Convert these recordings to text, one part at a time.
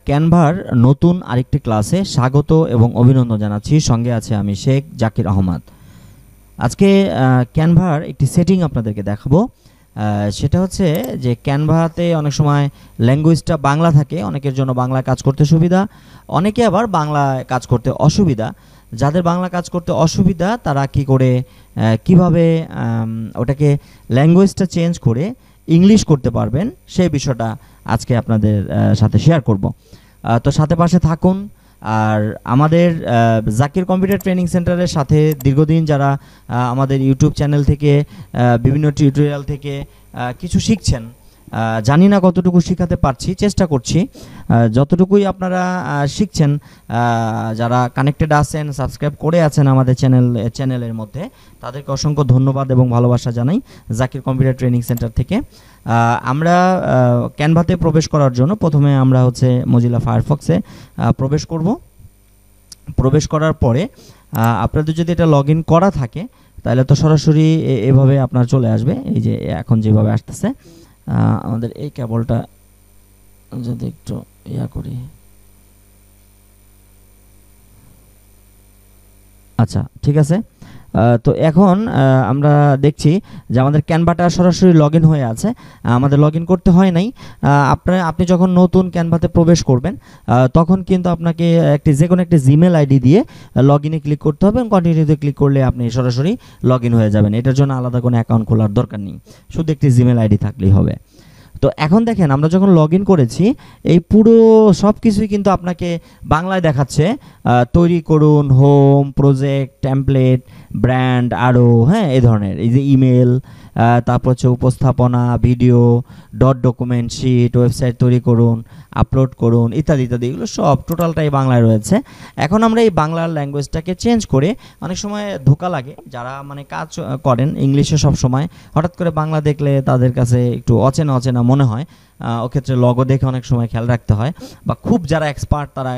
ক্যানভার নতুন আরেকটি ক্লাসে স্বাগত এবং অভিনন্দন জানাচ্ছি। সঙ্গে আছে আমি শেখ জাকির আহমদ। আজকে ক্যানভার একটি সেটিং আপনাদেরকে দেখাবো। সেটা হচ্ছে যে ক্যানভাতে অনেক সময় ল্যাঙ্গুয়েজটা বাংলা থাকে, অনেকের জন্য বাংলায় কাজ করতে সুবিধা, অনেকে আবার বাংলায় কাজ করতে অসুবিধা। যাদের বাংলা কাজ করতে অসুবিধা তারা কিভাবে ওটাকে ল্যাঙ্গুয়েজটা চেঞ্জ করে ইংলিশ করতে পারবেন সেই বিষয়টা আজকে আপনাদের সাথে শেয়ার করব। তো সাথে পাশে থাকুন। আর আমাদের জাকির কম্পিউটার ট্রেনিং সেন্টারের সাথে দীর্ঘদিন যারা আমাদের ইউটিউব চ্যানেল থেকে বিভিন্ন টিউটোরিয়াল থেকে কিছু শিখছেন, জানি না কতটুকু শেখাতে পারছি, চেষ্টা করছি। যতটুকুই আপনারা শিখছেন, যারা কানেক্টেড আছেন, সাবস্ক্রাইব করে আছেন আমাদের চ্যানেলের মধ্যে, তাদেরকে অসংখ্য ধন্যবাদ এবং ভালোবাসা জানাই জাকির কম্পিউটার ট্রেনিং সেন্টার থেকে। আমরা ক্যানভাতে প্রবেশ করার জন্য প্রথমে আমরা মজিলা ফায়ারফক্সে প্রবেশ করব। প্রবেশ করার পরে আপনাদের যদি এটা লগ ইন করা থাকে তাহলে তো সরাসরি এভাবে আপনার চলে আসবে। এই যে এখন যেভাবে আসতেছে, আমাদের এই কেবলটা যদি একটু করি, আচ্ছা ঠিক আছে। তো এখন আমরা দেখছি যে আমাদের ক্যানভাটা সরাসরি লগ ইন হয়ে আছে, আমাদের লগ ইন করতে হয় নাই। আপনি যখন নতুন ক্যানভাতে প্রবেশ করবেন তখন কিন্তু আপনাকে যে কোনো একটি জিমেল আইডি দিয়ে লগ ইনে ক্লিক করতে হবে এবং কন্টিনিউতে ক্লিক করলে আপনি সরাসরি লগ ইন হয়ে যাবেন। এটার জন্য আলাদা কোনো অ্যাকাউন্ট খোলার দরকার নেই, শুধু একটি জিমেল আইডি থাকলেই হবে। তো এখন দেখেন আমরা যখন লগ ইন করেছি এই পুরো সব কিছুই কিন্তু আপনাকে বাংলায় দেখাচ্ছে। তৈরি করুন, হোম, প্রজেক্ট, টেমপ্লেট, ব্র্যান্ড, আরও এই ধরনের, এই যে ইমেল, তারপর উপস্থাপনা, ভিডিও, ডকুমেন্ট, শিট, ওয়েবসাইট তৈরি করুন, আপলোড করুন, ইত্যাদি ইত্যাদি, এগুলো সব টোটালটাই বাংলায় রয়েছে। এখন আমরা এই বাংলার ল্যাঙ্গুয়েজটাকে চেঞ্জ করে, অনেক সময় ধোকা লাগে যারা কাজ করেন ইংলিশে, সব সময় হঠাৎ করে বাংলা দেখলে তাদের কাছে একটু অচেনা অচেনা মনে হয়। ওক্ষেত্রে লগো দেখে অনেক সময় খেয়াল রাখতে হয়, বা খুব যারা এক্সপার্ট তারা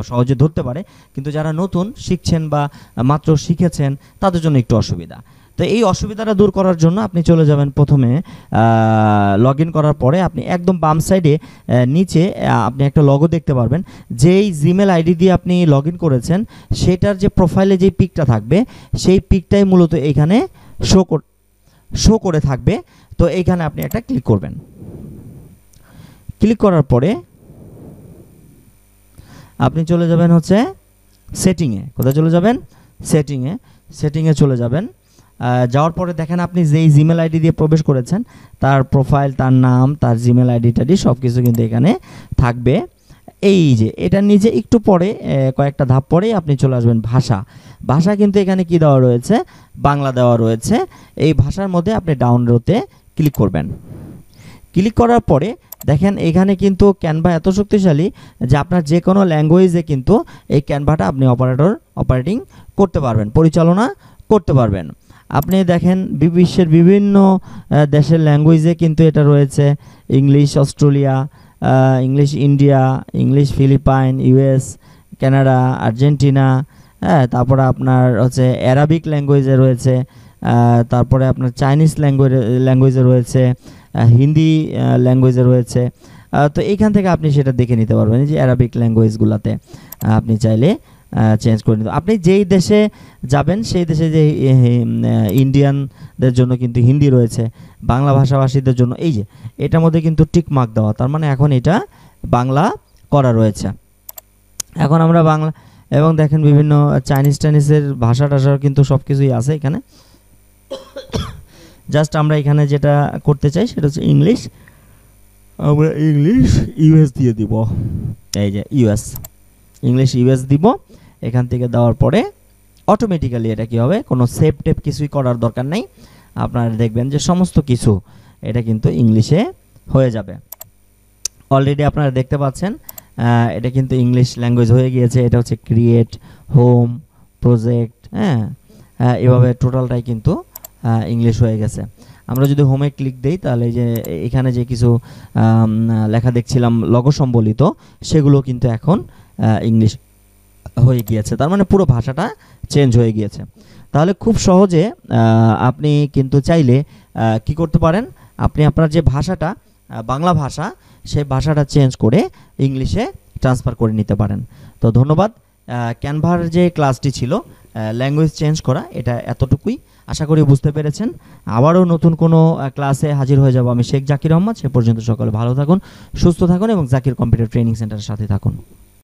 সহজে ধরতে পারে, কিন্তু যারা নতুন শিখছেন বা মাত্র শিখেছেন তাদের জন্য একটু অসুবিধা। তো এই অসুবিধাটা দূর করার জন্য আপনি চলে যাবেন প্রথমে লগ ইন করার পরে আপনি একদম বাম সাইডে নিচে আপনি একটা লগো দেখতে পারবেন। যেই জিমেল আইডি দিয়ে আপনি লগ ইন করেছেন সেটার যে প্রোফাইলে যেই পিকটা থাকবে সেই পিকটাই মূলত এখানে শো করে থাকবে। তো এইখানে আপনি একটা ক্লিক করবেন। ক্লিক করার পরে আপনি চলে যাবেন সেটিংয়ে। কোথায় চলে যাবেন? সেটিংয়ে চলে যাবেন। যাওয়ার পরে দেখেন আপনি যেই জিমেল আইডি দিয়ে প্রবেশ করেছেন তার প্রোফাইল, তার নাম, তার জিমেল আইডিটাডি সব কিছু কিন্তু এখানে থাকবে। এই যে এটা নিচে একটু পরে কয়েকটা ধাপ পরে আপনি চলে আসবেন ভাষা কিন্তু এখানে কি দেওয়া রয়েছে? বাংলা দেওয়া রয়েছে। এই ভাষার মধ্যে আপনি ডাউনলোডে ক্লিক করবেন। ক্লিক করার পরে দেখেন এখানে কিন্তু ক্যানভা এত শক্তিশালী যে আপনার যে কোনো ল্যাঙ্গুয়েজে কিন্তু এই ক্যানভাটা আপনি অপারেটিং করতে পারবেন, পরিচালনা করতে পারবেন। আপনি দেখেন বিশ্বের বিভিন্ন দেশের ল্যাঙ্গুয়েজে কিন্তু এটা রয়েছে। English Australia, English India, English Philippine, US, Canada, Argentina, তারপরে আপনার অ্যারাবিক ল্যাঙ্গুয়েজে রয়েছে, তারপরে আপনার চাইনিজ ল্যাঙ্গুয়েজে রয়েছে, হিন্দি ল্যাঙ্গুয়েজে রয়েছে। তো এইখান থেকে আপনি সেটা দেখে নিতে পারবেন যে অ্যারাবিক ল্যাঙ্গুয়েজগুলোতে আপনি চাইলে চেঞ্জ করে নিতে। আপনি যেই দেশে যাবেন সেই দেশে যে ইন্ডিয়ানদের জন্য কিন্তু হিন্দি রয়েছে, বাংলা ভাষাভাষীদের জন্য এই যে এটার মধ্যে কিন্তু টিক মার্ক দেওয়া, তার মানে এখন এটা বাংলা করা রয়েছে। এখন আমরা বাংলা এবং দেখেন বিভিন্ন চাইনিজের ভাষা টাষার কিন্তু সব কিছুই আছে এখানে। জাস্ট আমরা এখানে যেটা করতে চাই সেটা হচ্ছে ইংলিশ। আমরা ইংলিশ ইউএস দিয়ে দিব। এই যে ইংলিশ ইউএস দিব। এখান থেকে দেওয়ার পরে অটোমেটিক্যালি এটা কি হবে? কোনো সেভ টেপ কিছুই করার দরকার নেই। আপনারা দেখবেন যে সমস্ত কিছু এটা কিন্তু ইংলিশে হয়ে যাবে। অলরেডি আপনারা দেখতে পাচ্ছেন এটা কিন্তু ইংলিশ ল্যাঙ্গুয়েজ হয়ে গিয়েছে। এটা হচ্ছে ক্রিয়েট, হোম, প্রজেক্ট, এভাবে টোটালটাই কিন্তু ইংলিশ হয়ে গেছে। আমরা যদি হোমে ক্লিক দেই তাহলে যে এখানে যে কিছু লেখা দেখছিলাম লগো সম্বলিত, সেগুলো কিন্তু এখন ইংলিশ হয়ে গিয়েছে। তার মানে পুরো ভাষাটা চেঞ্জ হয়ে গিয়েছে। তাহলে খুব সহজে আপনি কিন্তু চাইলে কি করতে পারেন? আপনি আপনার যে ভাষাটা বাংলা ভাষা, সেই ভাষাটা চেঞ্জ করে ইংলিশে ট্রান্সফার করে নিতে পারেন। তো ধন্যবাদ। ক্যানভার যে ক্লাসটি ছিল ল্যাঙ্গুয়েজ চেঞ্জ করা, এটা এতটুকুই, আশা করি বুঝতে পেরেছেন। আবারও নতুন কোনো ক্লাসে হাজির হয়ে যাব আমি, শেখ জাকির আহমদ। সে পর্যন্ত সকলে ভালো থাকুন, সুস্থ থাকুন এবং জাকির কম্পিউটার ট্রেনিং সেন্টারের সাথে থাকুন।